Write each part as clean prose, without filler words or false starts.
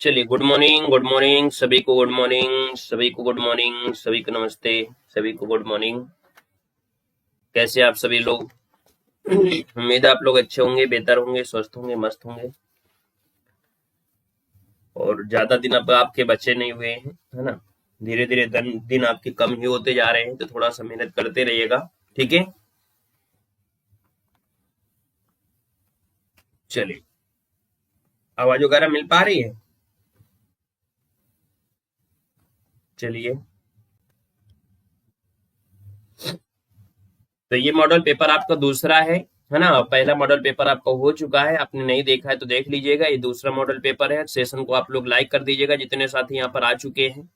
चलिए, good morning, good morning सभी को, गुड मॉर्निंग सभी को, गुड मॉर्निंग सभी को, नमस्ते सभी को, गुड मॉर्निंग। कैसे आप सभी लोग? उम्मीद है आप लोग अच्छे होंगे, बेहतर होंगे, स्वस्थ होंगे, मस्त होंगे। और ज्यादा दिन अब आपके बचे नहीं हुए हैं, है ना। धीरे धीरे दिन दिन आपके कम ही होते जा रहे हैं, तो थोड़ा सा मेहनत करते रहिएगा, ठीक है। चलिए, आवाज वगैरह मिल पा रही है? चलिए, तो ये मॉडल पेपर आपका दूसरा है ना। पहला मॉडल पेपर आपका हो चुका है, आपने नहीं देखा है तो देख लीजिएगा। ये दूसरा मॉडल पेपर है। सेशन को आप लोग लाइक कर दीजिएगा, जितने साथी यहाँ पर आ चुके हैं,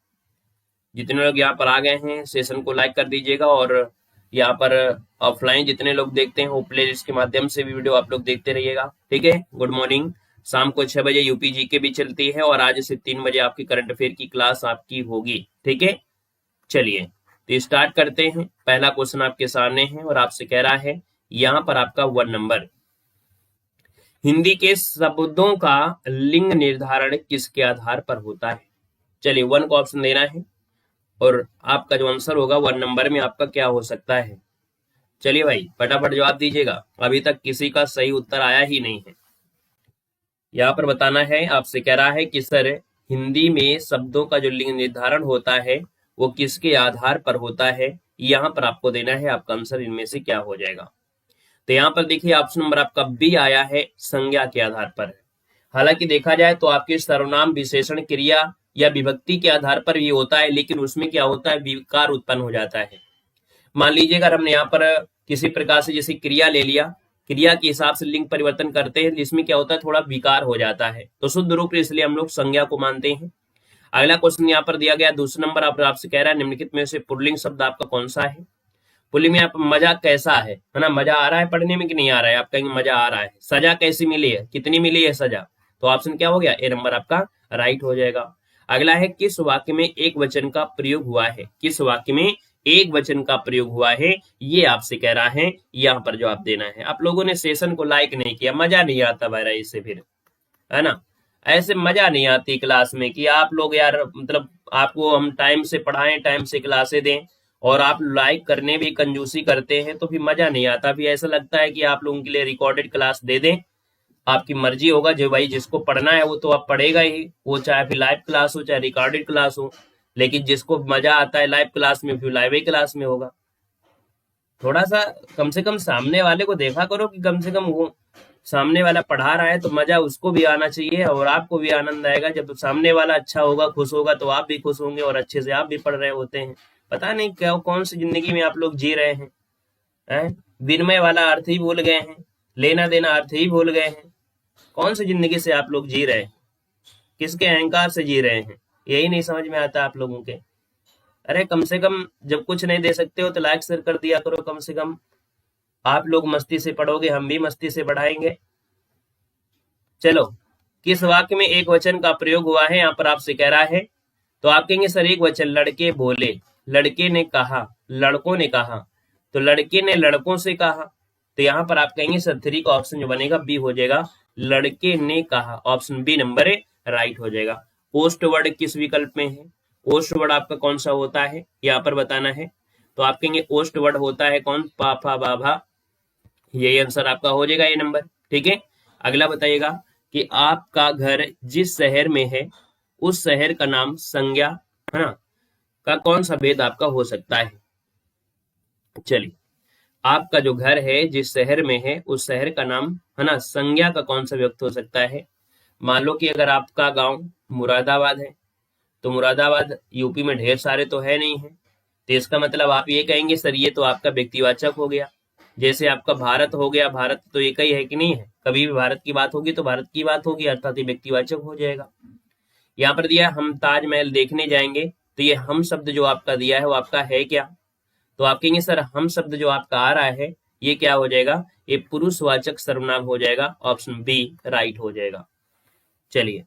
जितने लोग यहाँ पर आ गए हैं, सेशन को लाइक कर दीजिएगा। और यहाँ पर ऑफलाइन जितने लोग देखते हैं, वो प्ले लिस्ट के माध्यम से भी वीडियो आप लोग देखते रहिएगा, ठीक है। Good morning. शाम को 6 बजे यूपी जीके भी चलती है, और आज से 3 बजे आपकी करंट अफेयर की क्लास आपकी होगी, ठीक है। चलिए, तो स्टार्ट करते हैं। पहला क्वेश्चन आपके सामने है और आपसे कह रहा है, यहाँ पर आपका 1 नंबर, हिंदी के शब्दों का लिंग निर्धारण किसके आधार पर होता है? चलिए, 1 को ऑप्शन देना है, और आपका जो आंसर होगा 1 नंबर में आपका क्या हो सकता है? चलिए भाई, फटाफट जवाब दीजिएगा। अभी तक किसी का सही उत्तर आया ही नहीं है। यहाँ पर बताना है, आपसे कह रहा है कि सर, हिंदी में शब्दों का जो लिंग निर्धारण होता है वो किसके आधार पर होता है? यहाँ पर आपको देना है आपका आंसर इनमें से क्या हो जाएगा। तो यहाँ पर देखिए, ऑप्शन नंबर आपका बी आया है, संज्ञा के आधार पर। हालांकि देखा जाए तो आपके सर्वनाम, विशेषण, क्रिया या विभक्ति के आधार पर ये होता है, लेकिन उसमें क्या होता है, विकार उत्पन्न हो जाता है। मान लीजिए अगर हमने यहाँ पर किसी प्रकार से जैसे क्रिया ले लिया, क्रिया के हिसाब से लिंग परिवर्तन करते हैं, जिसमें क्या होता है, थोड़ा विकार हो जाता है, तो शुद्ध रूप इसलिए हम लोग संज्ञा को मानते हैं। अगला क्वेश्चन यहाँ पर दिया गया, दूसरा नंबर आपसे कह रहा है, निम्नलिखित में से पुल्लिंग शब्द आपका कौन सा है? पुल्लिंग में आप मजा कैसा है ना, मजा आ रहा है पढ़ने में कि नहीं आ रहा है? आप कहेंगे मजा आ रहा है। सजा कैसी मिली है, कितनी मिली है सजा? तो ऑप्शन क्या हो गया, ए नंबर आपका राइट हो जाएगा। अगला है, किस वाक्य में एक वचन का प्रयोग हुआ है? किस वाक्य में एक वचन का प्रयोग हुआ है, ये आपसे कह रहा है, यहाँ पर जवाब देना है। आप लोगों ने सेशन को लाइक नहीं किया, मजा नहीं आता भाई इससे, फिर है ना। ऐसे मजा नहीं आती क्लास में कि आप लोग यार, मतलब आपको हम टाइम से पढ़ाएं, टाइम से क्लासे दें, और आप लाइक करने भी कंजूसी करते हैं, तो फिर मजा नहीं आता। फिर ऐसा लगता है कि आप लोगों के लिए रिकॉर्डेड क्लास दे दें, आपकी मर्जी होगा, जो भाई जिसको पढ़ना है वो तो आप पढ़ेगा ही, वो चाहे फिर लाइव क्लास हो चाहे रिकॉर्डेड क्लास हो। लेकिन जिसको मजा आता है लाइव क्लास में, फिर लाइव ही क्लास में होगा। थोड़ा सा कम से कम सामने वाले को देखा करो कि कम से कम वो सामने वाला पढ़ा रहा है, तो मजा उसको भी आना चाहिए और आपको भी आनंद आएगा। जब सामने वाला अच्छा होगा, खुश होगा, तो आप भी खुश होंगे और अच्छे से आप भी पढ़ रहे होते हैं। पता नहीं क्या कौन सी जिंदगी में आप लोग जी रहे हैं? विनिमय वाला अर्थ ही भूल गए हैं, लेना देना अर्थ ही भूल गए हैं। कौन सी जिंदगी से आप लोग जी रहे हैं? किसके अहंकार से जी रहे हैं? यही नहीं समझ में आता आप लोगों के। अरे कम से कम जब कुछ नहीं दे सकते हो तो लाइक शेयर कर दिया करो कम से कम। आप लोग मस्ती से पढ़ोगे, हम भी मस्ती से पढ़ाएंगे। चलो, किस वाक्य में एक वचन का प्रयोग हुआ है, यहाँ पर आपसे कह रहा है। तो आप कहेंगे सर एक वचन, लड़के बोले, लड़के ने कहा, लड़कों ने कहा, तो लड़के ने लड़कों से कहा। तो यहाँ पर आप कहेंगे सर 3 का ऑप्शन जो बनेगा बी हो जाएगा, लड़के ने कहा। ऑप्शन बी नंबर राइट हो जाएगा। पोस्ट वर्ड किस विकल्प में है? पोस्ट वर्ड आपका कौन सा होता है, यहाँ पर बताना है। तो आप कहेंगे पोस्ट वर्ड होता है कौन, पाफा बाभा। यही आंसर आपका हो जाएगा, ये नंबर, ठीक है। अगला बताइएगा कि आपका घर जिस शहर में है, उस शहर का नाम संज्ञा, है ना, का कौन सा भेद आपका हो सकता है? चलिए, आपका जो घर है जिस शहर में है, उस शहर का नाम, है ना, संज्ञा का कौन सा व्यक्त हो सकता है? मान लो कि अगर आपका गांव मुरादाबाद है, तो मुरादाबाद यूपी में ढेर सारे तो है नहीं है, तो इसका मतलब आप ये कहेंगे सर ये तो आपका व्यक्तिवाचक हो गया। जैसे आपका भारत हो गया, भारत तो एक ही है कि नहीं है? कभी भी भारत की बात होगी तो भारत की बात होगी, अर्थात ये व्यक्तिवाचक हो जाएगा। यहाँ पर दिया हम ताजमहल देखने जाएंगे, तो ये हम शब्द जो आपका दिया है वो आपका है क्या? तो आप कहेंगे सर हम शब्द जो आपका आ रहा है ये क्या हो जाएगा, ये पुरुषवाचक सर्वनाम हो जाएगा। ऑप्शन बी राइट हो जाएगा। चलिए,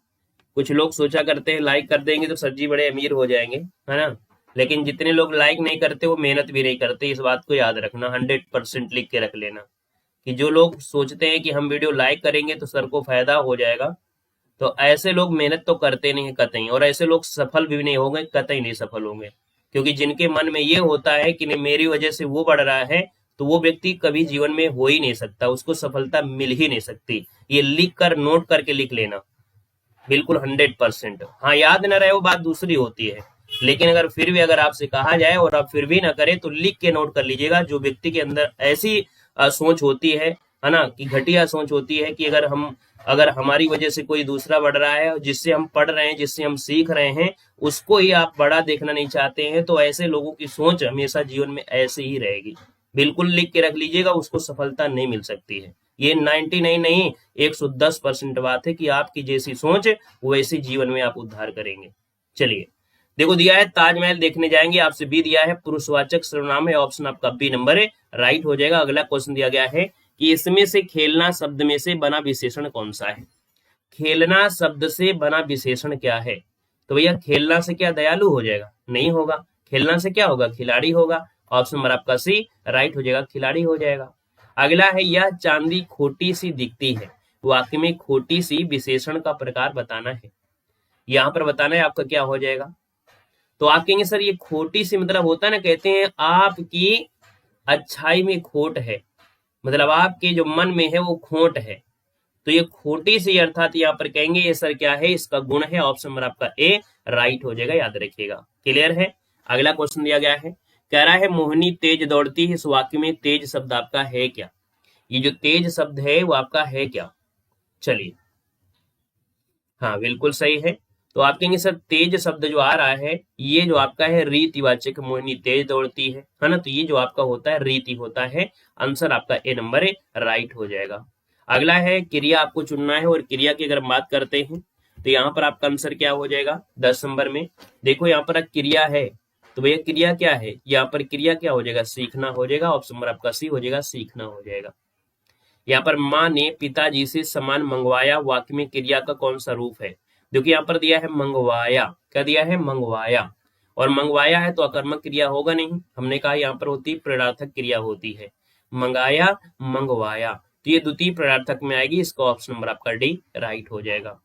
कुछ लोग सोचा करते हैं लाइक कर देंगे तो सर जी बड़े अमीर हो जाएंगे, है ना। लेकिन जितने लोग लाइक नहीं करते वो मेहनत भी नहीं करते, इस बात को याद रखना, 100% लिख के रख लेना। कि जो लोग सोचते हैं कि हम वीडियो लाइक करेंगे तो सर को फायदा हो जाएगा, तो ऐसे लोग मेहनत तो करते नहीं है कतई, और ऐसे लोग सफल भी नहीं होंगे, कतई नहीं सफल होंगे। क्योंकि जिनके मन में ये होता है कि नहीं मेरी वजह से वो बढ़ रहा है, तो वो व्यक्ति कभी जीवन में हो ही नहीं सकता, उसको सफलता मिल ही नहीं सकती। ये लिख कर नोट करके लिख लेना, बिल्कुल 100%। हाँ, याद न रहे वो बात दूसरी होती है, लेकिन अगर फिर भी अगर आपसे कहा जाए और आप फिर भी ना करें तो लिख के नोट कर लीजिएगा। जो व्यक्ति के अंदर ऐसी सोच होती है ना, कि घटिया सोच होती है कि अगर हमारी वजह से कोई दूसरा बढ़ रहा है, जिससे हम पढ़ रहे हैं, जिससे हम सीख रहे हैं, उसको ही आप बड़ा देखना नहीं चाहते हैं, तो ऐसे लोगों की सोच हमेशा जीवन में ऐसे ही रहेगी। बिल्कुल लिख के रख लीजिएगा, उसको सफलता नहीं मिल सकती है। ये 99 नहीं, 110% बात है कि आपकी जैसी सोच वैसे जीवन में आप उद्धार करेंगे। चलिए, देखो दिया है ताजमहल देखने जाएंगे, आपसे बी दिया है पुरुषवाचक सर्वनाम है, ऑप्शन आपका बी नंबर है, राइट हो जाएगा। अगला क्वेश्चन दिया गया है कि इसमें से खेलना शब्द में से बना विशेषण कौन सा है। खेलना शब्द से बना विशेषण क्या है? तो भैया खेलना से क्या दयालु हो जाएगा? नहीं होगा। खेलना से क्या होगा? खिलाड़ी होगा। ऑप्शन नंबर आपका सी राइट हो जाएगा, खिलाड़ी हो जाएगा। अगला है यह चांदी खोटी सी दिखती है, वाक्य में खोटी सी विशेषण का प्रकार बताना है। यहाँ पर बताना है आपका क्या हो जाएगा। तो आप कहेंगे सर ये खोटी सी मतलब होता है ना, कहते हैं आपकी अच्छाई में खोट है, मतलब आपके जो मन में है वो खोट है, तो ये खोटी सी अर्थात यहाँ पर कहेंगे ये सर क्या है, इसका गुण है। ऑप्शन नंबर आपका ए राइट हो जाएगा, याद रखिएगा। क्लियर है। अगला क्वेश्चन दिया गया है, कह रहा है मोहिनी तेज दौड़ती है, इस वाक्य में तेज शब्द आपका है क्या? ये जो तेज शब्द है वो आपका है क्या? चलिए, हाँ बिल्कुल सही है। तो आप कहेंगे सर तेज शब्द जो आ रहा है ये जो आपका है रीतिवाचक, मोहिनी तेज दौड़ती है ना, तो ये जो आपका होता है रीति होता है। आंसर आपका ए नंबर है, राइट हो जाएगा। अगला है क्रिया आपको चुनना है, और क्रिया की अगर हम बात करते हैं तो यहाँ पर आपका आंसर क्या हो जाएगा 10 नंबर में। देखो यहाँ पर क्रिया है, तो भैया क्रिया क्या है, यहाँ पर क्रिया क्या हो जाएगा, सीखना हो जाएगा। ऑप्शन नंबर आपका सी हो जाएगा, सीखना हो जाएगा। यहाँ पर माँ ने पिताजी से सामान मंगवाया, वाक्य में क्रिया का कौन सा रूप है? देखिए यहाँ पर दिया है मंगवाया, क्या दिया है मंगवाया, और मंगवाया है तो अकर्मक क्रिया होगा नहीं, हमने कहा यहाँ पर होती प्रेरणार्थक क्रिया होती है। मंगाया, मंगवाया, तो ये द्वितीय प्रेरणार्थक में आएगी, इसका ऑप्शन नंबर आपका डी राइट हो जाएगा।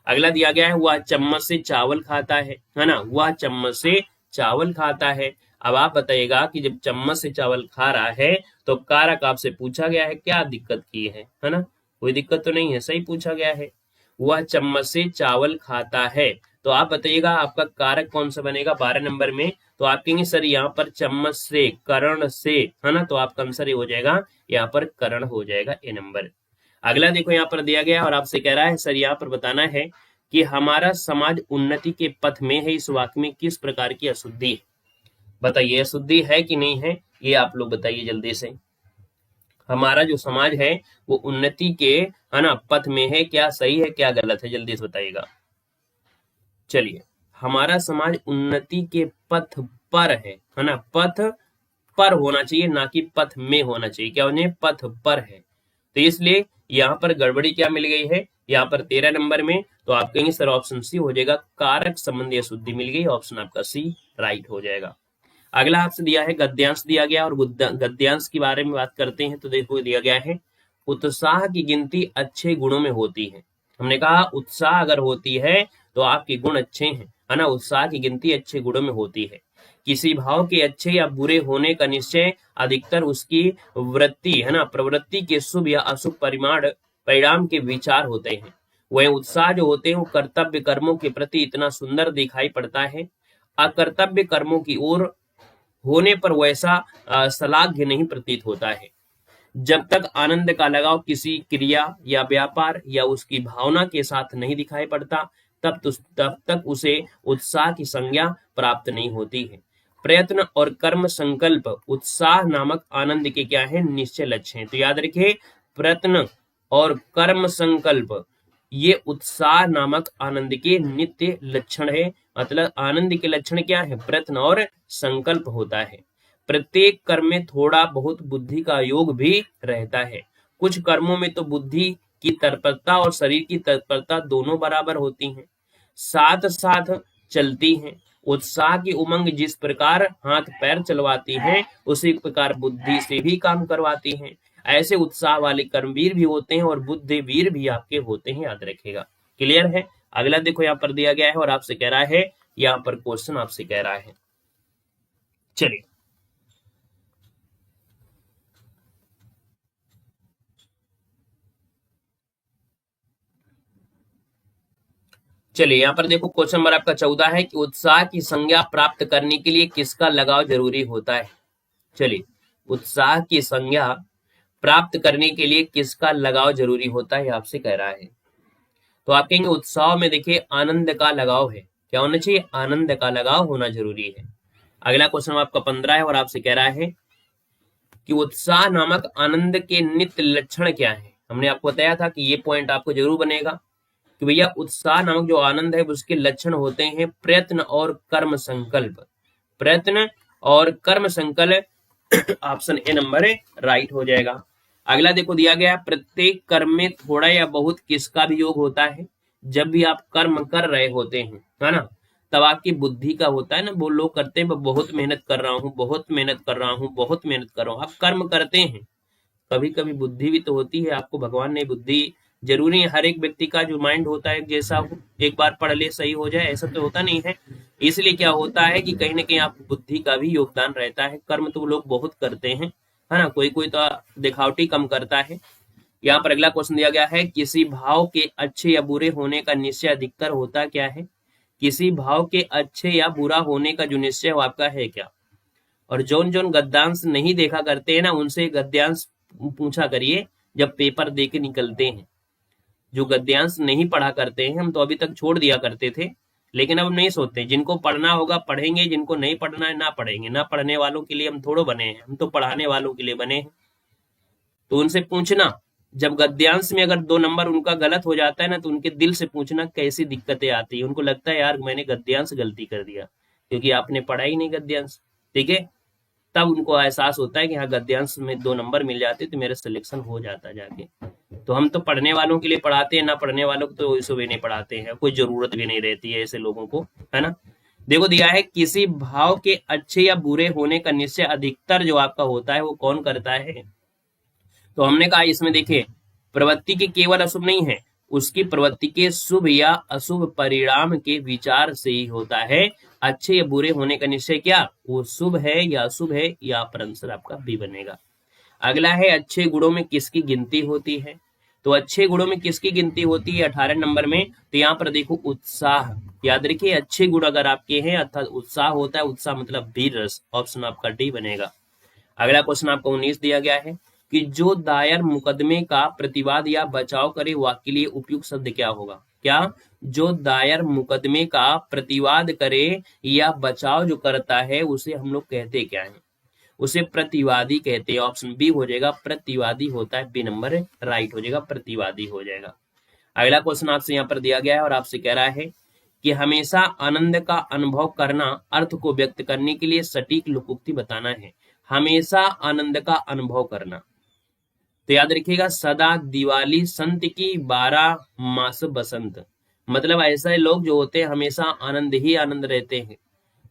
अगला दिया गया है वह चम्मच से चावल खाता है ना, वह चम्मच से चावल खाता है। अब आप बताइएगा कि जब चम्मच से चावल खा रहा है तो कारक आपसे पूछा गया है, क्या दिक्कत की है ना, कोई दिक्कत तो नहीं है, सही पूछा गया है। वह चम्मच से चावल खाता है, तो आप बताइएगा आपका कारक कौन सा बनेगा 12 नंबर में। तो आप कहेंगे सर यहाँ पर चम्मच से, करण से, है ना, तो आपका आंसर ये हो जाएगा, यहाँ पर करण हो जाएगा ए नंबर। अगला देखो यहाँ पर दिया गया और आपसे कह रहा है सर यहाँ पर बताना है कि हमारा समाज उन्नति के पथ में है, इस वाक्य में किस प्रकार की अशुद्धि है? बताइए अशुद्धि है कि नहीं है, ये आप लोग बताइए जल्दी से। हमारा जो समाज है वो उन्नति के, है ना, पथ में है, क्या सही है क्या गलत है, जल्दी से बताइएगा। चलिए, हमारा समाज उन्नति के पथ पर है ना, पथ पर होना चाहिए, ना कि पथ में होना चाहिए, क्या होने, पथ पर है। तो इसलिए यहाँ पर गड़बड़ी क्या मिल गई है, यहाँ पर 13 नंबर में, तो आप कहेंगे सर ऑप्शन सी हो जाएगा, कारक संबंधी अशुद्धि मिल गई, ऑप्शन आपका सी राइट हो जाएगा। अगला आपसे दिया है गद्यांश दिया गया, और गद्यांश के बारे में बात करते हैं तो देखो दिया गया है उत्साह की गिनती अच्छे गुणों में होती है। हमने कहा उत्साह अगर होती है तो आपके गुण अच्छे हैं, है ना, उत्साह की गिनती अच्छे गुणों में होती है। किसी भाव के अच्छे या बुरे होने का निश्चय अधिकतर उसकी वृत्ति, है ना, प्रवृत्ति के शुभ या अशुभ परिणाम के विचार होते हैं। वह उत्साह जो होते हैं वो कर्तव्य कर्मों के प्रति इतना सुंदर दिखाई पड़ता है, अकर्तव्य कर्मों की ओर होने पर वैसा श्लाघ्य नहीं प्रतीत होता है। जब तक आनंद का लगाव किसी क्रिया या व्यापार या उसकी भावना के साथ नहीं दिखाई पड़ता, तब तक उसे उत्साह की संज्ञा प्राप्त नहीं होती है। प्रयत्न और कर्म संकल्प उत्साह नामक आनंद के क्या है, निश्चय लक्ष्य हैं। तो याद रखिए, प्रयत्न और कर्म संकल्प ये उत्साह नामक आनंद के नित्य लक्षण है। मतलब आनंद के लक्षण क्या है, प्रयत्न और संकल्प होता है। प्रत्येक कर्म में थोड़ा बहुत बुद्धि का योग भी रहता है। कुछ कर्मों में तो बुद्धि की तत्परता और शरीर की तत्परता दोनों बराबर होती हैं, साथ साथ चलती हैं। उत्साह की उमंग जिस प्रकार हाथ पैर चलवाती है, उसी प्रकार बुद्धि से भी काम करवाती है। ऐसे उत्साह वाले कर्मवीर भी होते हैं और बुद्धिवीर भी आपके होते हैं, याद रखिएगा। क्लियर है। अगला देखो यहाँ पर दिया गया है और आपसे कह रहा है, यहाँ पर क्वेश्चन आपसे कह रहा है, चलिए चलिए यहाँ पर देखो क्वेश्चन नंबर आपका 14 है कि उत्साह की संज्ञा प्राप्त करने के लिए किसका लगाव जरूरी होता है। चलिए, उत्साह की संज्ञा प्राप्त करने के लिए किसका लगाव जरूरी होता है, आपसे कह रहा है। तो आप कहेंगे उत्साह में देखिए आनंद का लगाव है। क्या होना चाहिए, आनंद का लगाव होना जरूरी है। अगला क्वेश्चन आपका 15 है और आपसे कह रहा है कि उत्साह नामक आनंद के नित्य लक्षण क्या है। हमने आपको बताया था कि ये पॉइंट आपको जरूर बनेगा कि भैया उत्साह नामक जो आनंद है उसके लक्षण होते हैं प्रयत्न और कर्म संकल्प। प्रयत्न और कर्म संकल्प ऑप्शन ए नंबर राइट हो जाएगा। अगला देखो दिया गया है, प्रत्येक कर्म में थोड़ा या बहुत किसका भी योग होता है। जब भी आप कर्म कर रहे होते हैं, है ना, तब आपकी बुद्धि का होता है ना, वो लोग करते हैं मैं बहुत मेहनत कर रहा हूँ, बहुत मेहनत कर रहा हूँ, बहुत मेहनत कर रहा हूँ, आप कर्म करते हैं। कभी कभी बुद्धि भी तो होती है, आपको भगवान ने बुद्धि, जरूरी है हर एक व्यक्ति का जो माइंड होता है जैसा हो, एक बार पढ़ ले सही हो जाए, ऐसा तो होता नहीं है। इसलिए क्या होता है कि कहीं ना कहीं आप बुद्धि का भी योगदान रहता है। कर्म तो लोग बहुत करते हैं, है ना, कोई कोई तो दिखावटी कम करता है। यहाँ पर अगला क्वेश्चन दिया गया है, किसी भाव के अच्छे या बुरे होने का निश्चय अधिकतर होता क्या है। किसी भाव के अच्छे या बुरा होने का जो निश्चय वो आपका है क्या। और जोन जोन गद्यांश नहीं देखा करते हैं ना, उनसे गद्यांश पूछा करिए जब पेपर दे के निकलते हैं। जो गद्यांश नहीं पढ़ा करते हैं, हम तो अभी तक छोड़ दिया करते थे, लेकिन अब नहीं सोचते। जिनको पढ़ना होगा पढ़ेंगे, जिनको नहीं पढ़ना है ना पढ़ेंगे। ना पढ़ने वालों के लिए हम थोड़ो बने हैं, हम तो पढ़ाने वालों के लिए बने हैं। तो उनसे पूछना, जब गद्यांश में अगर 2 नंबर उनका गलत हो जाता है ना, तो उनके दिल से पूछना कैसी दिक्कतें आती है। उनको लगता है यार मैंने गद्यांश गलती कर दिया, क्योंकि आपने पढ़ा ही नहीं गद्यांश। ठीक है, तब उनको एहसास होता है कि हाँ गद्यांश में 2 नंबर मिल जाते तो मेरा सिलेक्शन हो जाता जाके। तो हम तो पढ़ने वालों के लिए पढ़ाते हैं, ना पढ़ने वालों को तो इसे भी नहीं पढ़ाते हैं, कोई जरूरत भी नहीं रहती है ऐसे लोगों को, है ना। देखो दिया है, किसी भाव के अच्छे या बुरे होने का निश्चय अधिकतर जो आपका होता है वो कौन करता है। तो हमने कहा इसमें देखिए, प्रवृत्ति के केवल अशुभ नहीं है, उसकी प्रवृत्ति के शुभ या अशुभ परिणाम के विचार से ही होता है। अच्छे या बुरे होने का निश्चय क्या, वो शुभ है या अशुभ है, या पर आंसर आपका बी बनेगा। अगला है, अच्छे गुणों में किसकी गिनती होती है। तो अच्छे गुणों में किसकी गिनती होती है 18 नंबर में। तो यहाँ पर देखो उत्साह, याद रखिए अच्छे गुण अगर आपके हैं अर्थात उत्साह होता है, उत्साह मतलब वीर रस, ऑप्शन आपका डी बनेगा। अगला क्वेश्चन आपको 19 दिया गया है कि जो दायर मुकदमे का प्रतिवाद या बचाव करे वह के लिए उपयुक्त शब्द क्या होगा। क्या, जो दायर मुकदमे का प्रतिवाद करे या बचाव जो करता है उसे हम लोग कहते क्या है, उसे प्रतिवादी कहते हैं। ऑप्शन बी हो जाएगा, प्रतिवादी होता है, बी नंबर राइट हो जाएगा, प्रतिवादी हो जाएगा। अगला क्वेश्चन आपसे यहाँ पर दिया गया है और आपसे कह रहा है कि हमेशा आनंद का अनुभव करना अर्थ को व्यक्त करने के लिए सटीक लोकोक्ति बताना है। हमेशा आनंद का अनुभव करना, तो याद रखिएगा, सदा दिवाली संत की 12 मास बसंत। मतलब ऐसे लोग जो होते हैं हमेशा आनंद ही आनंद रहते हैं,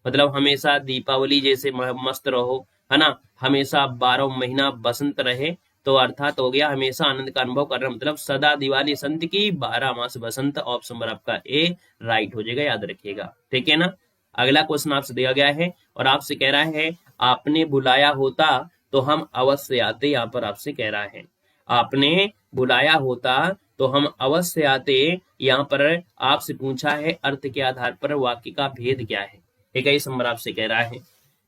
मतलब हमेशा दीपावली जैसे मस्त रहो, है ना, हमेशा 12 महीना बसंत रहे। तो अर्थात हो गया हमेशा आनंद का अनुभव करना, मतलब सदा दिवाली संत की 12 मास बसंत। ऑप्शन नंबर आपका ए राइट हो जाएगा, याद रखिएगा। ठीक है ना। अगला क्वेश्चन आपसे दिया गया है और आपसे कह रहा है, आपने बुलाया होता तो हम अवश्य आते। यहाँ पर आपसे कह रहा है, आपने बुलाया होता तो हम अवश्य आते। यहाँ पर आपसे पूछा है अर्थ के आधार पर वाक्य का भेद क्या है। 21 नंबर आपसे कह रहा है।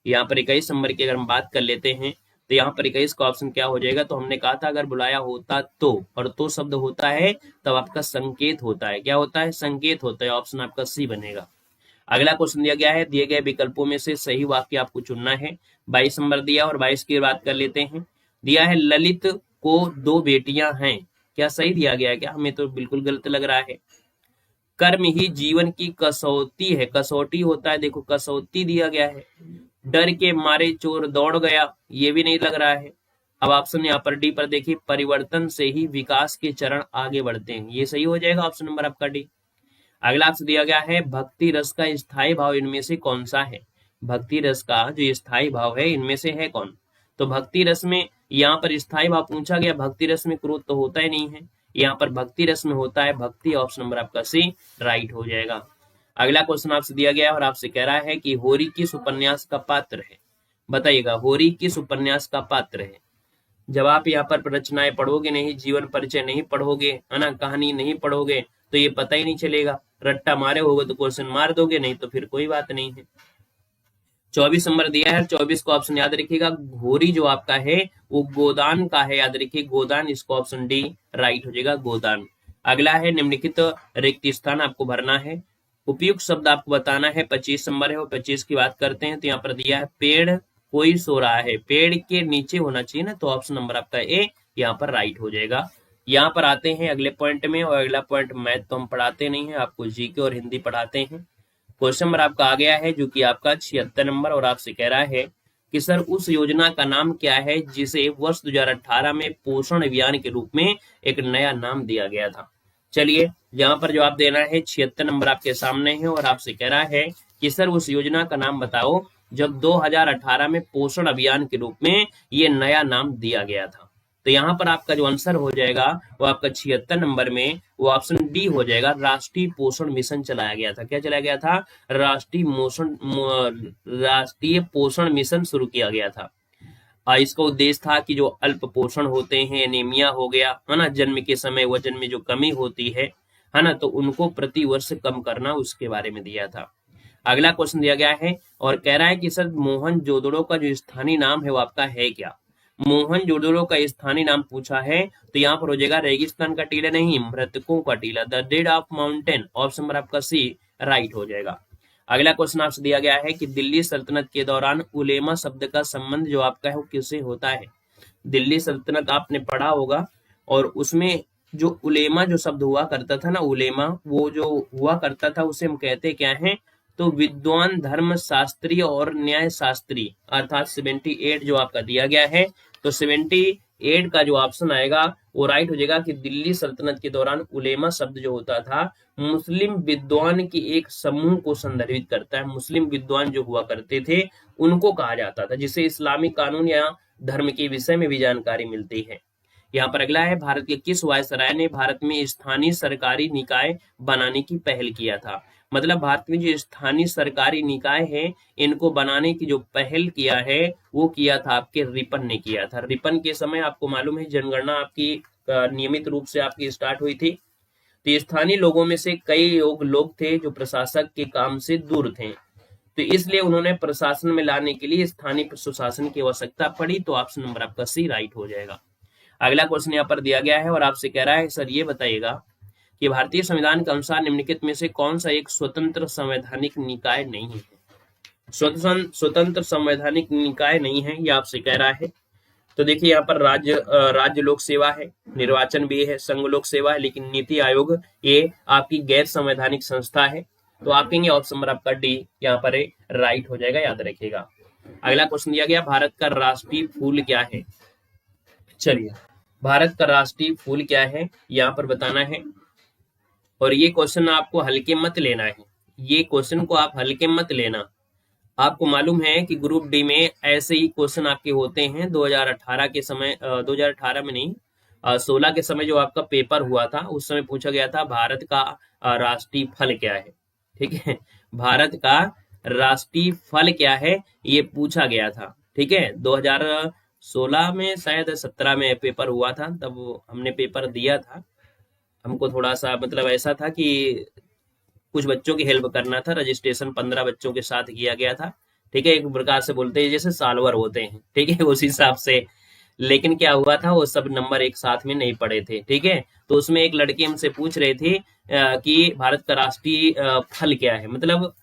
यहाँ पर 21 नंबर की अगर हम बात कर लेते हैं तो यहाँ पर 21 का ऑप्शन क्या हो जाएगा। तो हमने कहा था अगर बुलाया होता तो, और तो शब्द होता है तब आपका संकेत होता है। क्या होता है, संकेत होता है। ऑप्शन आपका सी बनेगा। अगला क्वेश्चन दिया गया है, दिए गए विकल्पों में से सही वाक्य आपको चुनना है। 22 नंबर दिया और 22 की बात कर लेते हैं। दिया है, ललित को 2 बेटियां हैं। क्या सही दिया गया है क्या, हमें तो बिल्कुल गलत लग रहा है। कर्म ही जीवन की कसौटी है, कसौटी होता है, देखो कसौटी दिया गया है। डर के मारे चोर दौड़ गया, ये भी नहीं लग रहा है। अब ऑप्शन यहाँ पर डी पर देखिए, परिवर्तन से ही विकास के चरण आगे बढ़ते हैं, ये सही हो जाएगा ऑप्शन नंबर आपका डी। अगला आपसे दिया गया है भक्ति रस का स्थायी भाव इनमें से कौन सा है। भक्ति रस का जो स्थायी भाव है इनमें से है कौन। तो भक्ति रस में यहाँ पर स्थायी भाव पूछा गया, भक्ति रस में क्रोध तो होता ही नहीं है, यहाँ पर भक्ति रस में होता है भक्ति। ऑप्शन नंबर आपका सी राइट हो जाएगा। अगला क्वेश्चन आपसे दिया गया है और आपसे कह रहा है कि होरी किस उपन्यास का पात्र है। बताइएगा होरी किस उपन्यास का पात्र है। जब आप यहाँ पर रचनाएं पढ़ोगे नहीं, जीवन परिचय नहीं पढ़ोगे, है ना, कहानी नहीं पढ़ोगे तो ये पता ही नहीं चलेगा। रट्टा मारे होगे तो क्वेश्चन मार दोगे, नहीं तो फिर कोई बात नहीं है। 24 नंबर दिया है, 24 को ऑप्शन याद रखिएगा। घोरी जो आपका है वो गोदान का है, याद रखिए गोदान, इसको ऑप्शन डी राइट हो जाएगा गोदान। अगला है निम्नलिखित रिक्त स्थान आपको भरना है, उपयुक्त शब्द आपको बताना है। 25 नंबर है और 25 की बात करते हैं तो यहाँ पर दिया है पेड़ कोई सो रहा है, पेड़ के नीचे होना चाहिए ना, तो ऑप्शन नंबर आपका ए यहाँ पर राइट हो जाएगा। यहाँ पर आते हैं अगले पॉइंट में, और अगला पॉइंट मैथ तो हम पढ़ाते नहीं है, आपको जीके और हिंदी पढ़ाते हैं। क्वेश्चन नंबर आपका आ गया है जो कि आपका 76 नंबर, और आपसे कह रहा है कि सर उस योजना का नाम क्या है जिसे वर्ष 2018 में पोषण अभियान के रूप में एक नया नाम दिया गया था। चलिए यहाँ पर जवाब देना है, 76 नंबर आपके सामने है और आपसे कह रहा है कि सर उस योजना का नाम बताओ जब 2018 में पोषण अभियान के रूप में ये नया नाम दिया गया था। तो यहाँ पर आपका जो आंसर हो जाएगा वो आपका 76 नंबर में वो ऑप्शन डी हो जाएगा, राष्ट्रीय पोषण मिशन चलाया गया था। क्या चलाया गया था? राष्ट्रीय पोषण मिशन शुरू किया गया था। इसका उद्देश्य था कि जो अल्प पोषण होते हैं, एनीमिया हो गया, है ना, जन्म के समय वजन में जो कमी होती है ना, तो उनको प्रति वर्ष कम करना, उसके बारे में दिया था। अगला क्वेश्चन दिया गया है और कह रहा है कि सर मोहनजोदड़ो का जो स्थानीय नाम है वो आपका है क्या। मोहनजोदड़ो का स्थानीय नाम पूछा है तो यहाँ पर हो जाएगा रेगिस्तान का टीला नहीं, मृतकों का टीला, the dead of mountain. Option number आपका सी राइट हो जाएगा। अगला क्वेश्चन आपसे दिया गया है कि दिल्ली सल्तनत के दौरान उलेमा शब्द का संबंध जो आपका है वो किससे होता है। दिल्ली सल्तनत आपने पढ़ा होगा और उसमें जो उलेमा जो शब्द हुआ करता था ना, उलेमा वो जो हुआ करता था उसे हम कहते क्या हैं, तो विद्वान, धर्म शास्त्री और न्याय शास्त्री, अर्थात 78 जो आपका दिया गया है, तो 78 का जो ऑप्शन आएगा वो राइट हो जाएगा कि दिल्ली सल्तनत के दौरान उलेमा शब्द जो होता था मुस्लिम विद्वान की एक समूह को संदर्भित करता है। मुस्लिम विद्वान जो हुआ करते थे उनको कहा जाता था, जिसे इस्लामिक कानून या धर्म के विषय में भी जानकारी मिलती है। यहाँ पर अगला है, भारत के किस वायसराय ने भारत में स्थानीय सरकारी निकाय बनाने की पहल किया था। मतलब भारत में जो स्थानीय सरकारी निकाय है इनको बनाने की जो पहल किया है वो किया था आपके रिपन ने किया था। रिपन के समय आपको मालूम है जनगणना आपकी नियमित रूप से आपकी स्टार्ट हुई थी, तो स्थानीय लोगों में से कई लोग थे जो प्रशासक के काम से दूर थे, तो इसलिए उन्होंने प्रशासन में लाने के लिए स्थानीय सुशासन की आवश्यकता पड़ी। तो ऑप्शन नंबर आपका सी राइट हो जाएगा। अगला क्वेश्चन यहाँ पर दिया गया है और आपसे कह रहा है सर ये बताइएगा कि भारतीय संविधान के अनुसार निम्नलिखित में से कौन सा एक स्वतंत्र संवैधानिक निकाय नहीं है। स्वतंत्र संवैधानिक निकाय नहीं है, ये आपसे कह रहा है। तो देखिए यहाँ पर राज्य लोक सेवा है, निर्वाचन भी है, संघ लोक सेवा है, लेकिन नीति आयोग ये आपकी गैर संवैधानिक संस्था है। तो आप कहेंगे ऑप्शन नंबर आपका डी यहाँ पर राइट हो जाएगा, याद रखिएगा। अगला क्वेश्चन दिया गया, भारत का राष्ट्रीय फूल क्या है। चलिए भारत का राष्ट्रीय फूल क्या है यहाँ पर बताना है, और ये क्वेश्चन आपको हल्के मत लेना है, ये क्वेश्चन को आप हल्के मत लेना। आपको मालूम है कि ग्रुप डी में ऐसे ही क्वेश्चन आपके होते हैं 2018 के समय, 2018 में नहीं 16 के समय जो आपका पेपर हुआ था उस समय पूछा गया था भारत का राष्ट्रीय फल क्या है। ठीक है, भारत का राष्ट्रीय फल क्या है ये पूछा गया था। ठीक है, 2016 में शायद 17 में पेपर हुआ था, तब हमने पेपर दिया था। हमको थोड़ा सा मतलब ऐसा था कि कुछ बच्चों की हेल्प करना था, रजिस्ट्रेशन 15 बच्चों के साथ किया गया था। ठीक है, एक प्रकार से बोलते हैं जैसे सालवर होते हैं, ठीक है, उस हिसाब से। लेकिन क्या हुआ था वो सब नंबर एक साथ में नहीं पड़े थे। ठीक है, तो उसमें एक लड़की हमसे पूछ रहे थे कि भारत का राष्ट्रीय फल क्या है। मतलब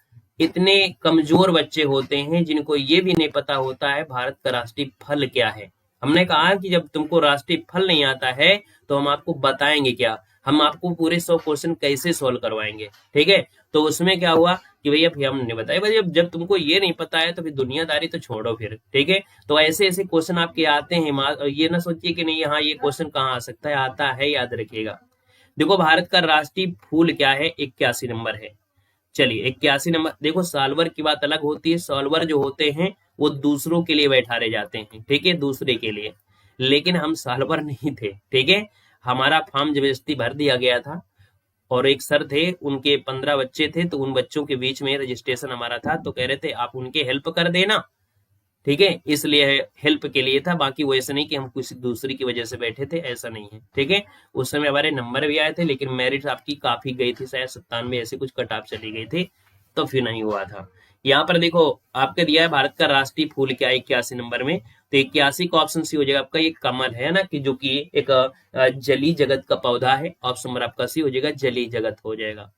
इतने कमजोर बच्चे होते हैं जिनको ये भी नहीं पता होता है भारत का राष्ट्रीय फल क्या है। हमने कहा कि जब तुमको राष्ट्रीय फल नहीं आता है तो हम आपको बताएंगे क्या, हम आपको पूरे 100 क्वेश्चन कैसे सोल्व करवाएंगे। ठीक है, तो उसमें क्या हुआ कि भैया फिर हमने बताया भाई जब तुमको ये नहीं पता है तो फिर दुनियादारी तो छोड़ो फिर। ठीक है, तो ऐसे ऐसे क्वेश्चन आपके आते हैं, ये ना सोचिए कि नहीं हाँ ये क्वेश्चन कहाँ आ सकता है, आता है, याद रखिएगा। देखो भारत का राष्ट्रीय फूल क्या है, 81 नंबर है। चलिए 81 नंबर, देखो सॉल्वर की बात अलग होती है, सॉल्वर जो होते हैं वो दूसरों के लिए बैठारे जाते हैं, ठीक है, दूसरे के लिए, लेकिन हम सॉल्वर नहीं थे, ठीक है। हमारा फॉर्म जबरदस्ती भर दिया गया था, और एक सर थे, उनके 15 बच्चे थे, तो उन बच्चों के बीच में रजिस्ट्रेशन हमारा था, तो कह रहे थे आप उनके हेल्प कर देना, ठीक है, इसलिए हेल्प के लिए था, बाकी वो ऐसा नहीं कि हम किसी दूसरी की वजह से बैठे थे, ऐसा नहीं है, ठीक है। उस समय हमारे नंबर भी आए थे, लेकिन मेरिट आपकी काफी गई थी, शायद 97 ऐसे कुछ कट ऑफ चली गई थी, तो फिर नहीं हुआ था। यहाँ पर देखो आपका दिया है भारत का राष्ट्रीय फूल क्या है 81 नंबर में, तो 81 का ऑप्शन सी हो जाएगा आपका, ये कमल है ना, कि जो कि एक जली जगत का पौधा है, ऑप्शन नंबर आपका सी हो जाएगा, जली जगत हो जाएगा।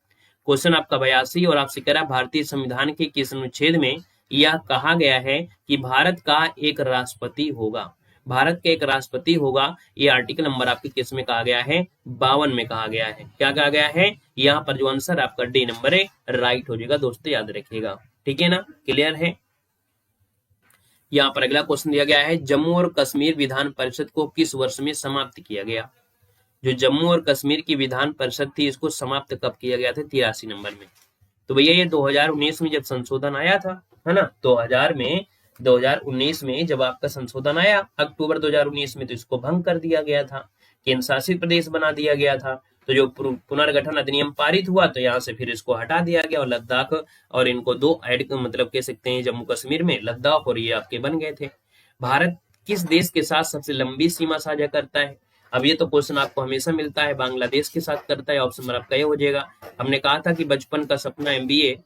क्वेश्चन आपका 82 और आपसे कह रहा है भारतीय संविधान के किस अनुच्छेद में यह कहा गया है कि भारत का एक राष्ट्रपति होगा, भारत का एक राष्ट्रपति होगा, ये आर्टिकल नंबर आपके किस में कहा गया है, 52 में कहा गया है। क्या कहा गया है, यहाँ पर जो आंसर आपका डी नंबर है राइट हो जाएगा, दोस्तों याद रखिएगा, ठीक है ना, क्लियर है। यहाँ पर अगला क्वेश्चन दिया गया है, जम्मू और कश्मीर विधान परिषद को किस वर्ष में समाप्त किया गया। जो जम्मू और कश्मीर की विधान परिषद थी, इसको समाप्त कब किया गया था, 83 नंबर में। तो भैया ये 2019 में जब संशोधन आया था, है ना, 2019 में जब आपका संशोधन आया अक्टूबर 2019 में, तो इसको भंग कर दिया गया था, केंद्र शासित प्रदेश बना दिया गया था। तो जो पुनर्गठन अधिनियम पारित हुआ, तो यहाँ से फिर इसको हटा दिया गया, और लद्दाख और इनको दो ऐड, मतलब कह सकते हैं जम्मू कश्मीर में लद्दाख और ये आपके बन गए थे। भारत किस देश के साथ सबसे लंबी सीमा साझा करता है। अब ये तो क्वेश्चन आपको हमेशा मिलता है, बांग्लादेश के साथ करता है, ऑप्शन नंबर आपका ये हो जाएगा। हमने कहा था कि बचपन का सपना एमबीए,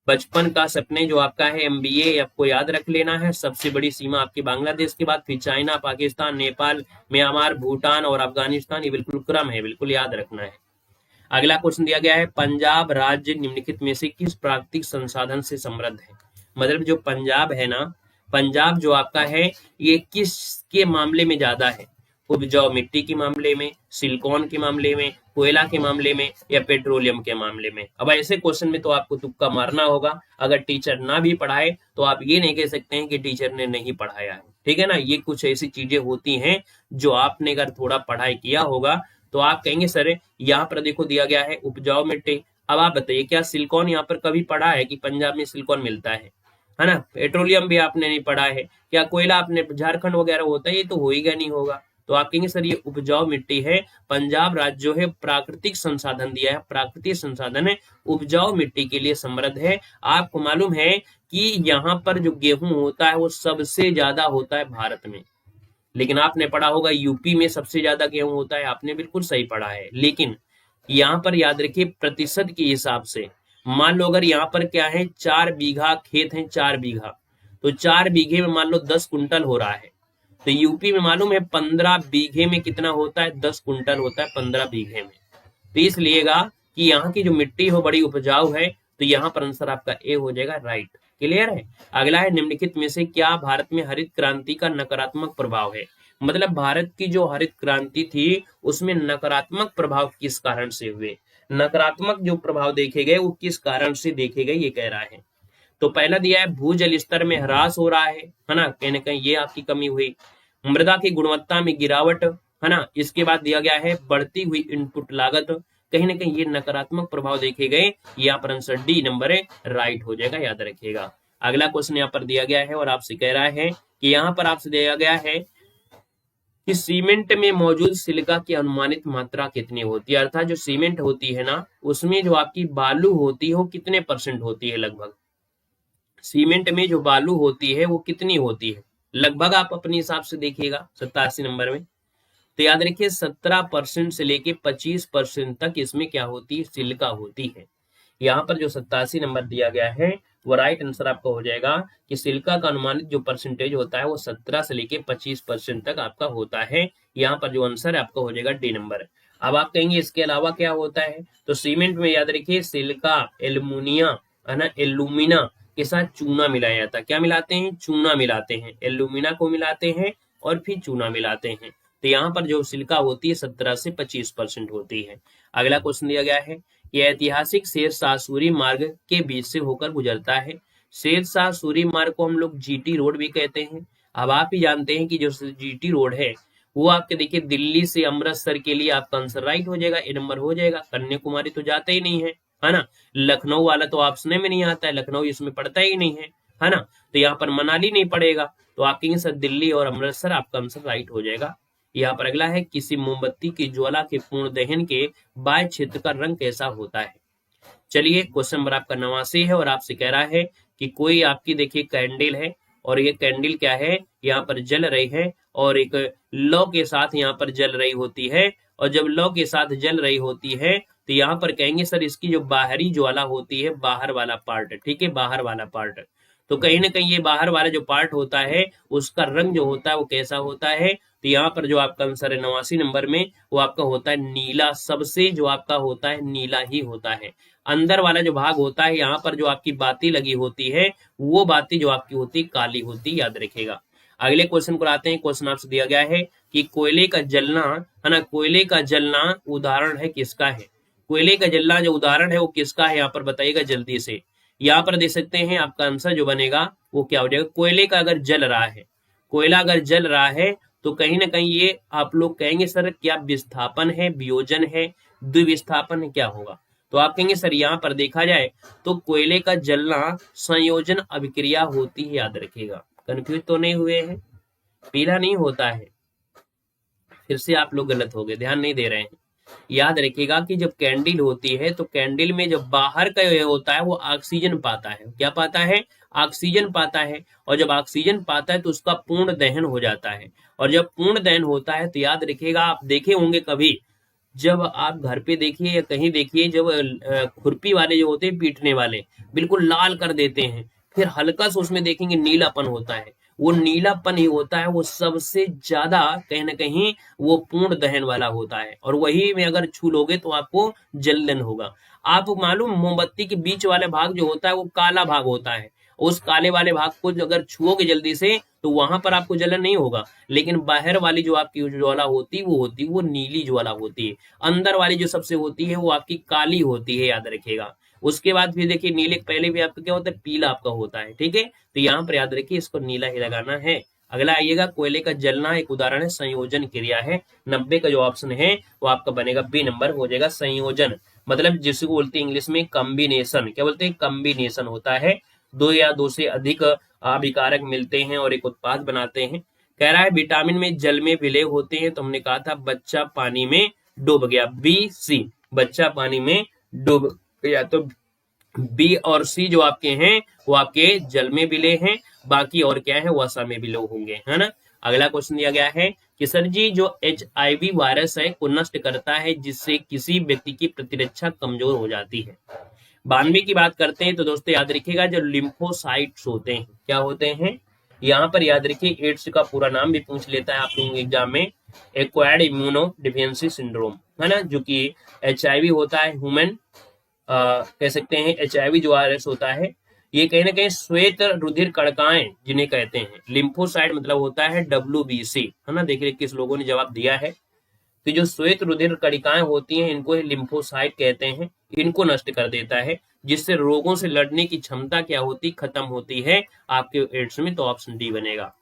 बचपन का सपने जो आपका है एमबीए, आपको याद रख लेना है। सबसे बड़ी सीमा आपकी बांग्लादेश के बाद फिर चाइना, पाकिस्तान, नेपाल, म्यांमार, भूटान और अफगानिस्तान, ये बिल्कुल क्रम है, बिल्कुल याद रखना है। अगला क्वेश्चन दिया गया है, पंजाब राज्य निम्नलिखित में से किस प्राकृतिक संसाधन से समृद्ध है। मतलब जो पंजाब है ना, पंजाब जो आपका है, ये किसके मामले में ज्यादा है, उपजाऊ मिट्टी के मामले में, सिलिकॉन के मामले में, कोयला के मामले में, या पेट्रोलियम के मामले में। अब ऐसे क्वेश्चन में तो आपको तुक्का मारना होगा, अगर टीचर ना भी पढ़ाए तो आप ये नहीं कह सकते हैं कि टीचर ने नहीं पढ़ाया है, ठीक है ना। ये कुछ ऐसी चीजें होती हैं जो आपने अगर थोड़ा पढ़ाई किया होगा तो आप कहेंगे सर यहाँ पर देखो दिया गया है उपजाऊ मिट्टी। अब आप बताइए क्या सिलिकॉन यहाँ पर कभी पढ़ा है कि पंजाब में सिलिकॉन मिलता है ना। पेट्रोलियम भी आपने नहीं पढ़ा है, क्या कोयला आपने झारखंड वगैरह होता है, ये तो होएगा नहीं होगा। तो आप कहेंगे सर ये उपजाऊ मिट्टी है, पंजाब राज्य जो है प्राकृतिक संसाधन दिया है, प्राकृतिक संसाधन है, उपजाऊ मिट्टी के लिए समृद्ध है। आपको मालूम है कि यहाँ पर जो गेहूं होता है वो सबसे ज्यादा होता है भारत में, लेकिन आपने पढ़ा होगा यूपी में सबसे ज्यादा गेहूं होता है, आपने बिल्कुल सही पढ़ा है। लेकिन यहाँ पर याद रखिए प्रतिशत के हिसाब से, मान लो अगर यहाँ पर क्या है 4 बीघा खेत है, 4 बीघा, तो 4 बीघे में मान लो 10 कुंटल हो रहा है, तो यूपी में मालूम है 15 बीघे में कितना होता है, 10 कुंटल होता है 15 बीघे में। तो इसलिएगा कि यहाँ की जो मिट्टी हो बड़ी उपजाऊ है, तो यहाँ पर आंसर आपका ए हो जाएगा, राइट, क्लियर है। अगला है निम्नलिखित में से क्या भारत में हरित क्रांति का नकारात्मक प्रभाव है। मतलब भारत की जो हरित क्रांति थी उसमें नकारात्मक प्रभाव किस कारण से हुए, नकारात्मक जो प्रभाव देखे गए वो किस कारण से देखे गए, ये कह रहा है। तो पहला दिया है भूजल स्तर में ह्रास हो रहा है ना, कहीं ना कहीं ये आपकी कमी हुई। मृदा की गुणवत्ता में गिरावट, है ना। इसके बाद दिया गया है बढ़ती हुई इनपुट लागत, कहीं ना कहीं ये नकारात्मक प्रभाव देखे गए। यहाँ पर आंसर डी नंबर है राइट हो जाएगा, याद रखिएगा। अगला क्वेश्चन यहाँ पर दिया गया है और आपसे कह रहा है कि यहाँ पर आपसे दिया गया है कि सीमेंट में मौजूद सिलिका की अनुमानित मात्रा कितनी होती है। अर्थात जो सीमेंट होती है ना, उसमें जो आपकी बालू होती है वो कितने % होती है लगभग। सीमेंट में जो बालू होती है वो कितनी होती है लगभग, आप अपने हिसाब से देखिएगा 87 नंबर में। तो याद रखिए 17% से लेके 25% तक इसमें क्या होती है, सिलिका होती है। यहाँ पर जो 87 नंबर दिया गया है वो राइट आंसर आपका हो जाएगा कि सिलिका का अनुमानित जो परसेंटेज होता है वो 17 से लेके 25% तक आपका होता है। यहाँ पर जो आंसर है आपका हो जाएगा डी नंबर। अब आप कहेंगे इसके अलावा क्या होता है, तो सीमेंट में याद रखिए सिलिका, एल्यूमिनिया, है ना, एल्यूमिना के साथ चूना मिलाया जाता है। क्या मिलाते हैं, चूना मिलाते हैं, एल्यूमिना को मिलाते हैं और फिर चूना मिलाते हैं। तो यहाँ पर जो सिलिका होती है 17 से 25% होती है। अगला क्वेश्चन दिया गया है कि ऐतिहासिक शेरशाह सूरी मार्ग के बीच से होकर गुजरता है। शेरशाह सूरी मार्ग को हम लोग जीटी रोड भी कहते हैं। अब आप ही जानते हैं कि जो जीटी रोड है वो आपके देखिए दिल्ली से अमृतसर के लिए आपका आंसर राइट हो जाएगा, ए नंबर हो जाएगा। कन्याकुमारी तो जाते ही नहीं है ना। लखनऊ वाला तो ऑप्शन में नहीं आता है, लखनऊ इसमें पड़ता ही नहीं है ना। तो यहाँ पर मनाली नहीं पड़ेगा, तो आप कहेंगे सर दिल्ली और अमृतसर, आपका आंसर राइट हो जाएगा। यहाँ पर अगला है, किसी मोमबत्ती की ज्वाला के पूर्ण दहन के बाह्य क्षेत्र का रंग कैसा होता है। चलिए क्वेश्चन नंबर आपका 89 है और आपसे कह रहा है कि कोई आपकी देखिए कैंडल है और ये कैंडल क्या है, यहाँ पर जल रही है और एक लौ के साथ यहाँ पर जल रही होती है। और जब लौ के साथ जल रही होती है तो यहाँ पर कहेंगे सर इसकी जो बाहरी ज्वाला होती है, बाहर वाला पार्ट, ठीक है, बाहर वाला पार्ट, तो कहीं ना कहीं ये बाहर वाला जो पार्ट होता है उसका रंग जो होता है वो कैसा होता है। तो यहाँ पर जो आपका आंसर है 89 नंबर में, वो आपका होता है नीला। सबसे जो आपका होता है नीला ही होता है। अंदर वाला जो भाग होता है, यहाँ पर जो आपकी बाती लगी होती है, वो बाती जो आपकी होती है काली होती, याद रखेगा। अगले क्वेश्चन पर आते हैं। क्वेश्चन आपसे दिया गया है कि कोयले का जलना, है ना, कोयले का जलना उदाहरण है किसका है। कोयले का जलना जो उदाहरण है वो किसका है, यहाँ पर बताइएगा जल्दी से। यहाँ पर देख सकते हैं आपका आंसर जो बनेगा वो क्या हो जाएगा। कोयले का अगर जल रहा है, कोयला अगर जल रहा है तो कहीं ना कहीं ये आप लोग कहेंगे सर क्या विस्थापन है, वियोजन है, द्विविस्थापन है, क्या होगा। तो आप कहेंगे सर यहाँ पर देखा जाए तो कोयले का जलना संयोजन अभिक्रिया होती है, याद रखिएगा। कंफ्यूज तो नहीं हुए हैं, पीला नहीं होता है। फिर से आप लोग गलत हो गए, ध्यान नहीं दे रहे हैं। याद रखिएगा कि जब कैंडल होती है तो कैंडल में जब बाहर का ये होता है वो ऑक्सीजन पाता है। क्या पाता है, ऑक्सीजन पाता है। और जब ऑक्सीजन पाता है तो उसका पूर्ण दहन हो जाता है। और जब पूर्ण दहन होता है तो याद रखिएगा, आप देखे होंगे कभी, जब आप घर पे देखिए या कहीं देखिए, जब खुरपी वाले जो होते हैं पीटने वाले बिल्कुल लाल कर देते हैं, फिर हल्का सा उसमें देखेंगे नीलापन होता है। वो नीलापन ही होता है वो सबसे ज्यादा कहीं ना कहीं वो पूर्ण दहन वाला होता है। और वही में अगर छू लोगे तो आपको जलन होगा। आपको मालूम मोमबत्ती के बीच वाले भाग जो होता है वो काला भाग होता है। उस काले वाले भाग को अगर छुओगे जल्दी से तो वहां पर आपको जलन नहीं होगा। लेकिन बाहर वाली जो आपकी ज्वाला होती वो नीली ज्वाला होती है। अंदर वाली जो सबसे होती है वो आपकी काली होती है, याद रखिएगा। उसके बाद फिर देखिए नीले पहले भी आपका क्या होता है, पीला आपका होता है, ठीक है। तो यहाँ पर याद रखिए इसको नीला ही लगाना है। अगला आइएगा, कोयले का जलना एक उदाहरण है, संयोजन क्रिया है। 90 का जो ऑप्शन है वो आपका बनेगा बी नंबर हो जाएगा, संयोजन। मतलब जिसको बोलते हैं इंग्लिश में कॉम्बिनेशन, क्या बोलते हैं, कॉम्बिनेशन होता है। दो या दो से अधिक अभिकारक मिलते हैं और एक उत्पाद बनाते हैं। कह रहा है विटामिन में जल में विलय होते हैं। तो हमने कहा था बच्चा पानी में डूब गया, बी सी, बच्चा पानी में डूब गया। तो बी और सी जो आपके हैं वो आपके जल में विलय हैं, बाकी और क्या है वसा में विलय होंगे, है ना। अगला क्वेश्चन दिया गया है कि सर जी जो HIV वायरस है को नष्ट करता है जिससे किसी व्यक्ति की प्रतिरक्षा कमजोर हो जाती है। 92 की बात करते हैं तो दोस्तों याद रखिएगा जो लिम्फोसाइट्स होते हैं, क्या होते हैं, यहाँ पर याद रखिए एड्स का पूरा नाम भी पूछ लेता है आप लोगों एग्जाम में, एक्वायर्ड इम्यूनो डिफिशियंसी सिंड्रोम, है ना, जो कि HIV होता है, ह्यूमन कह सकते हैं HIV जो वायरस होता है, ये कहीं ना कहीं श्वेत रुधिर कणिकाएं जिन्हें कहते हैं। लिम्फोसाइट मतलब होता है WBC, है ना। देखिए किस लोगों ने जवाब दिया है। तो जो श्वेत रुधिर कणिकाएं होती हैं इनको लिम्फोसाइट कहते हैं। इनको नष्ट कर देता है जिससे रोगों से लड़ने की क्षमता क्या होती, खत्म होती है आपके एड्स में। तो ऑप्शन डी बनेगा।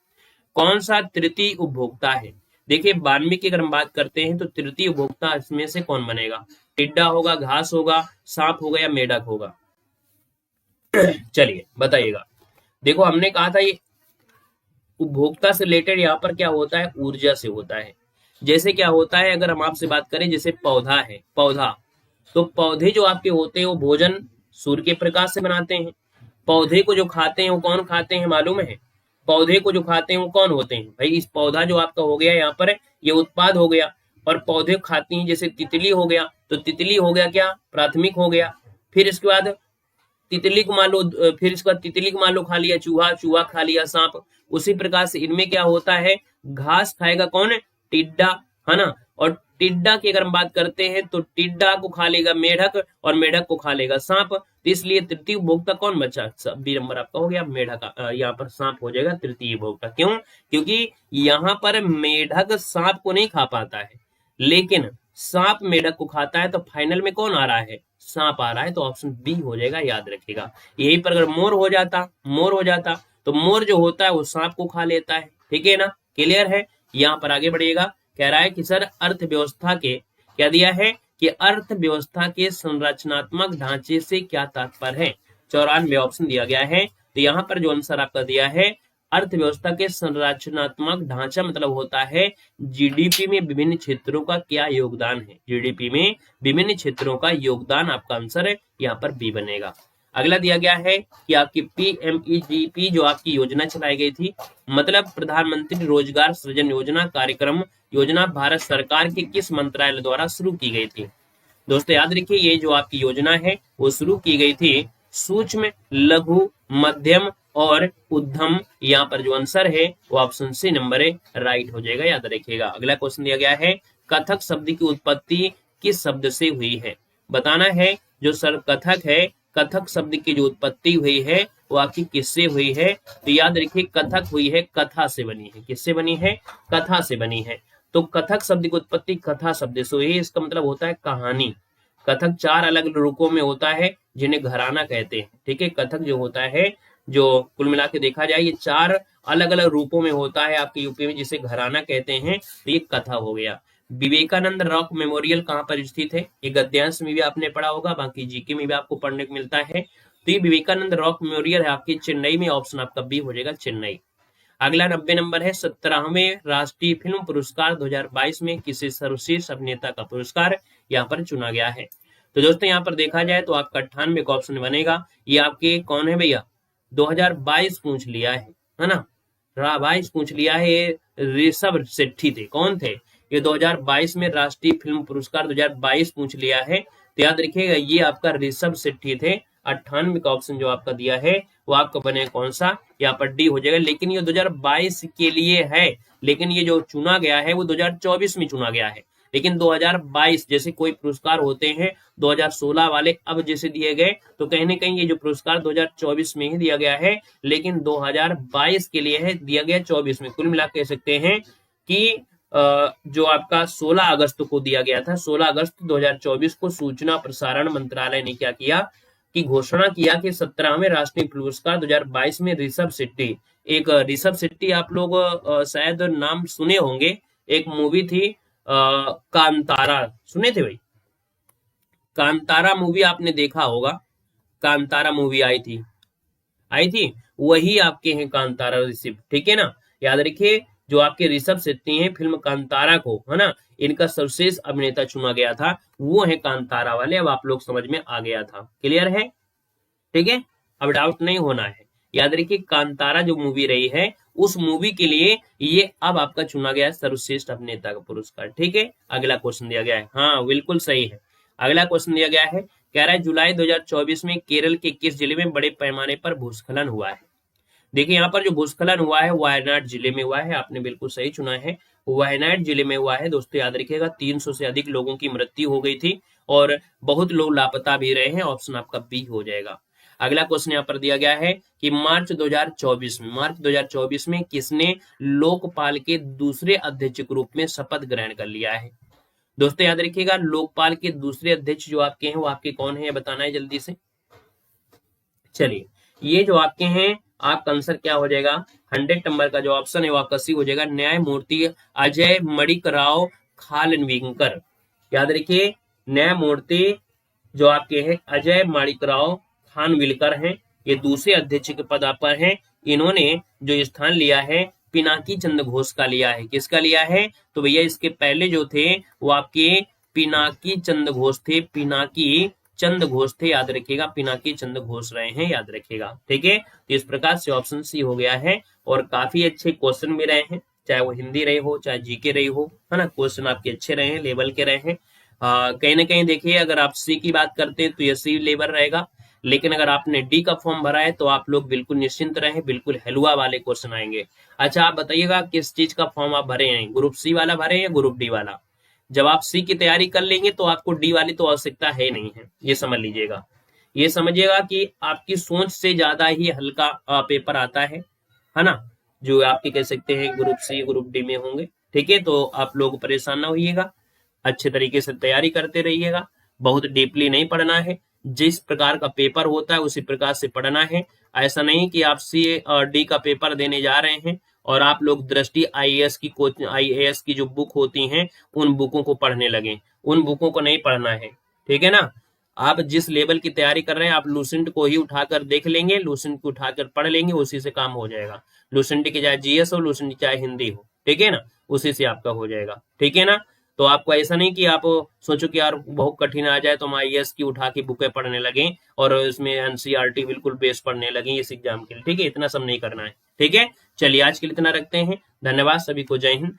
कौन सा तृतीय उपभोक्ता है। देखिए 92 की अगर हम बात करते हैं तो तृतीय उपभोक्ता इसमें से कौन बनेगा, टिड्डा होगा, घास होगा, सांप होगा या मेढक होगा। चलिए बताइएगा। देखो हमने कहा था ये उपभोक्ता से रिलेटेड यहाँ पर क्या होता है, ऊर्जा से होता है। जैसे क्या होता है, अगर हम आपसे बात करें जैसे पौधा है, पौधा, तो पौधे जो आपके होते हैं वो भोजन सूर्य के प्रकाश से बनाते हैं। पौधे को जो खाते हैं वो कौन खाते हैं मालूम है, पौधे को जो खाते हैं वो कौन होते हैं भाई, इस पौधा जो आपका हो गया यहाँ पर ये उत्पाद हो गया। और पौधे खाती हैं, जैसे तितली हो गया, तो तितली हो गया क्या, प्राथमिक हो गया। फिर इसके बाद तितली को मान लो, फिर इसके बाद तितली को मान लो खा लिया चूहा, चूहा खा लिया सांप। उसी प्रकार से इनमें क्या होता है, घास खाएगा कौन, टिड्डा, है ना। और टिड्डा की अगर हम बात करते हैं तो टिड्डा को खा लेगा मेढक और मेढक को खा लेगा सांप। तो इसलिए तृतीय उपभोक्ता कौन बचा, बी नंबर आपका हो गया मेढक, यहाँ पर सांप हो जाएगा तृतीय उपभोक्ता। क्यों, क्योंकि यहाँ पर मेढक सांप को नहीं खा पाता है लेकिन सांप मेढक को खाता है। तो फाइनल में कौन आ रहा है, सांप आ रहा है। तो ऑप्शन बी हो जाएगा, याद रखिएगा। यही पर अगर मोर हो जाता, मोर हो जाता तो मोर जो होता है वो सांप को खा लेता है, ठीक है ना, क्लियर है। यहाँ पर आगे बढ़िएगा कह रहा है कि सर अर्थव्यवस्था के, क्या दिया है कि अर्थव्यवस्था के संरचनात्मक ढांचे से क्या तात्पर्य है। 94 ऑप्शन दिया गया है। तो यहाँ पर जो आंसर आपका दिया है, अर्थव्यवस्था के संरचनात्मक ढांचा मतलब होता है जीडीपी में विभिन्न क्षेत्रों का क्या योगदान है। जीडीपी में विभिन्न क्षेत्रों का योगदान आपका आंसर है, यहाँ पर बी बनेगा। अगला दिया गया है कि आपकी पीएमईजीपी जो आपकी योजना चलाई गई थी, मतलब प्रधानमंत्री रोजगार सृजन योजना कार्यक्रम योजना भारत सरकार के किस मंत्रालय द्वारा शुरू की गई थी। दोस्तों याद रखिए, ये जो आपकी योजना है वो शुरू की गई थी सूक्ष्म लघु मध्यम और उद्यम। यहाँ पर जो आंसर है वो ऑप्शन सी नंबर है, राइट हो जाएगा, याद रखिएगा। अगला क्वेश्चन दिया गया है, कथक शब्द की उत्पत्ति किस शब्द से हुई है। बताना है जो सर कथक है, कथक शब्द की जो उत्पत्ति हुई है वो आपकी किससे हुई है। तो याद रखिए कथक हुई है कथा से बनी है। किससे बनी है? कथा से बनी है। तो कथक शब्द की उत्पत्ति कथा शब्द से हुई है, इसका मतलब होता है कहानी। कथक 4 अलग अलग रूपों में होता है जिन्हें घराना कहते हैं। ठीक है, कथक जो होता है, जो कुल मिला के देखा जाए ये 4 अलग अलग रूपों में होता है आपके यूपी में, जिसे घराना कहते हैं। तो ये कथा हो गया। विवेकानंद रॉक मेमोरियल कहाँ पर स्थित है? ये गद्यांश में भी आपने पढ़ा होगा, बाकी जीके में भी आपको पढ़ने को मिलता है। तो ये विवेकानंद रॉक मेमोरियल है आपकी चेन्नई में, ऑप्शन आपका बी हो जाएगा, चेन्नई। अगला 90 नंबर है, 17वें राष्ट्रीय फिल्म पुरस्कार 2022 में किसे सर्वश्रेष्ठ अभिनेता का पुरस्कार यहाँ पर चुना गया है। तो दोस्तों यहाँ पर देखा जाए तो आपका 98 का ऑप्शन बनेगा। ये आपके कौन है भैया? 2022 पूछ लिया है ना, 22 पूछ लिया है। ये ऋषभ शेट्टी थे। कौन थे ये? 2022 में राष्ट्रीय फिल्म पुरस्कार 2022 पूछ लिया है। तो याद रखिएगा ये आपका ऋषभ शेट्टी थे। 98 का ऑप्शन जो आपका दिया है वो आपका बने कौन सा? यहाँ पर डी हो जाएगा। लेकिन ये 2022 के लिए है, लेकिन ये जो चुना गया है वो 2024 में चुना गया है। लेकिन 2022 जैसे कोई पुरस्कार होते हैं 2016 वाले अब जैसे दिए गए, तो कहीं ना कहीं ये जो पुरस्कार 2024 में ही दिया गया है, लेकिन 2022 के लिए है दिया गया 24 में। कुल मिला कह सकते हैं कि जो आपका 16 अगस्त को दिया गया था, 16 अगस्त 2024 को सूचना प्रसारण मंत्रालय ने क्या किया कि घोषणा किया कि 17वें राष्ट्रीय पुरस्कार 2022 में ऋषभ शेट्टी, एक ऋषभ शेट्टी आप लोग शायद नाम सुने होंगे, एक मूवी थी कांतारा, सुने थे भाई? कांतारा मूवी आपने देखा होगा, कांतारा मूवी आई थी, वही आपके हैं कांतारा ऋषभ। ठीक है ना, याद रखिए जो आपके ऋषभ शेट्टी हैं फिल्म कांतारा को, है ना, इनका सर्वश्रेष्ठ अभिनेता चुना गया था, वो है कांतारा वाले। अब आप लोग समझ में आ गया था, क्लियर है? ठीक है, अब डाउट नहीं होना है। याद रखिए कांतारा जो मूवी रही है उस मूवी के लिए ये अब आपका चुना गया है सर्वश्रेष्ठ अभिनेता का पुरस्कार। ठीक है, अगला क्वेश्चन दिया गया है, हाँ बिल्कुल सही है। अगला क्वेश्चन दिया गया है, कह रहा है जुलाई 2024 में केरल के किस जिले में बड़े पैमाने पर भूस्खलन हुआ है। देखिए यहाँ पर जो भूस्खलन हुआ है वायनाड जिले में हुआ है, आपने बिल्कुल सही चुना है, वायनाड जिले में हुआ है। दोस्तों याद रखिएगा 300 से अधिक लोगों की मृत्यु हो गई थी और बहुत लोग लापता भी रहे हैं, ऑप्शन आपका बी हो जाएगा। अगला क्वेश्चन यहाँ पर दिया गया है कि मार्च 2024 में किसने लोकपाल के दूसरे अध्यक्ष के रूप में शपथ ग्रहण कर लिया है। दोस्तों याद रखिएगा लोकपाल के दूसरे अध्यक्ष जो आपके हैं वो आपके कौन है, बताना है जल्दी से। चलिए ये जो आपके हैं आपका आंसर क्या हो जाएगा, 100 नंबर का जो ऑप्शन है वो आपका सी हो जाएगा, न्यायमूर्ति अजय मणिकराव खानविलकर। याद रखिए न्यायमूर्ति जो आपके हैं अजय मणिकराव खानविलकर हैं, ये दूसरे अध्यक्ष के पद पर हैं। इन्होंने जो स्थान लिया है पिनाकी चंद्र घोष का लिया है। किसका लिया है? तो भैया इसके पहले जो थे वो आपके पिनाकी चंद्र घोष थे, पिनाकी चंद्र घोष थे, याद रखिएगा पिनाकी चंद्र घोष रहे हैं, याद रखिएगा। ठीक है, तो इस प्रकार से ऑप्शन सी हो गया है और काफी अच्छे क्वेश्चन भी रहे हैं, चाहे वो हिंदी रहे हो चाहे जीके रही हो, है ना, क्वेश्चन आपके अच्छे रहे हैं, लेवल के रहे हैं। कहीं ना कहीं देखिए अगर आप सी की बात करते हैं तो ये सी लेवल रहेगा, लेकिन अगर आपने डी का फॉर्म भरा है तो आप लोग बिल्कुल निश्चिंत रहे, बिल्कुल हलवा वाले क्वेश्चन आएंगे। अच्छा आप बताइएगा किस चीज का फॉर्म आप भरे हैं, ग्रुप सी वाला भरे या ग्रुप डी वाला? जब आप सी की तैयारी कर लेंगे तो आपको डी वाली तो आवश्यकता है नहीं है, ये समझ लीजिएगा। ये समझिएगा कि आपकी सोच से ज्यादा ही हल्का पेपर आता है ना, जो आपके कह सकते हैं ग्रुप सी ग्रुप डी में होंगे। ठीक है, तो आप लोग परेशान ना होइएगा, अच्छे तरीके से तैयारी करते रहिएगा, बहुत डीपली नहीं पढ़ना है, जिस प्रकार का पेपर होता है उसी प्रकार से पढ़ना है। ऐसा नहीं कि आप सी और डी का पेपर देने जा रहे हैं और आप लोग दृष्टि आईएएस की जो बुक होती हैं उन बुकों को पढ़ने लगे, उन बुकों को नहीं पढ़ना है, ठीक है ना। आप जिस लेवल की तैयारी कर रहे हैं आप लूसेंट को ही उठाकर देख लेंगे, लूसेंट को उठाकर पढ़ लेंगे, उसी से काम हो जाएगा। लूसेंट की चाहे जीएस हो, लूसेंट चाहे हिंदी हो, ठीक है ना, उसी से आपका हो जाएगा, ठीक है ना। तो आपको ऐसा नहीं कि आप सोचो कि यार बहुत कठिन आ जाए तो हम आईएएस की उठा के बुकें पढ़ने लगे और इसमें एनसीईआरटी बिल्कुल बेस पढ़ने लगे इस एग्जाम के लिए, ठीक है, इतना सब नहीं करना है, ठीक है। चलिए आज के लिए इतना रखते हैं, धन्यवाद सभी को, जय हिंद।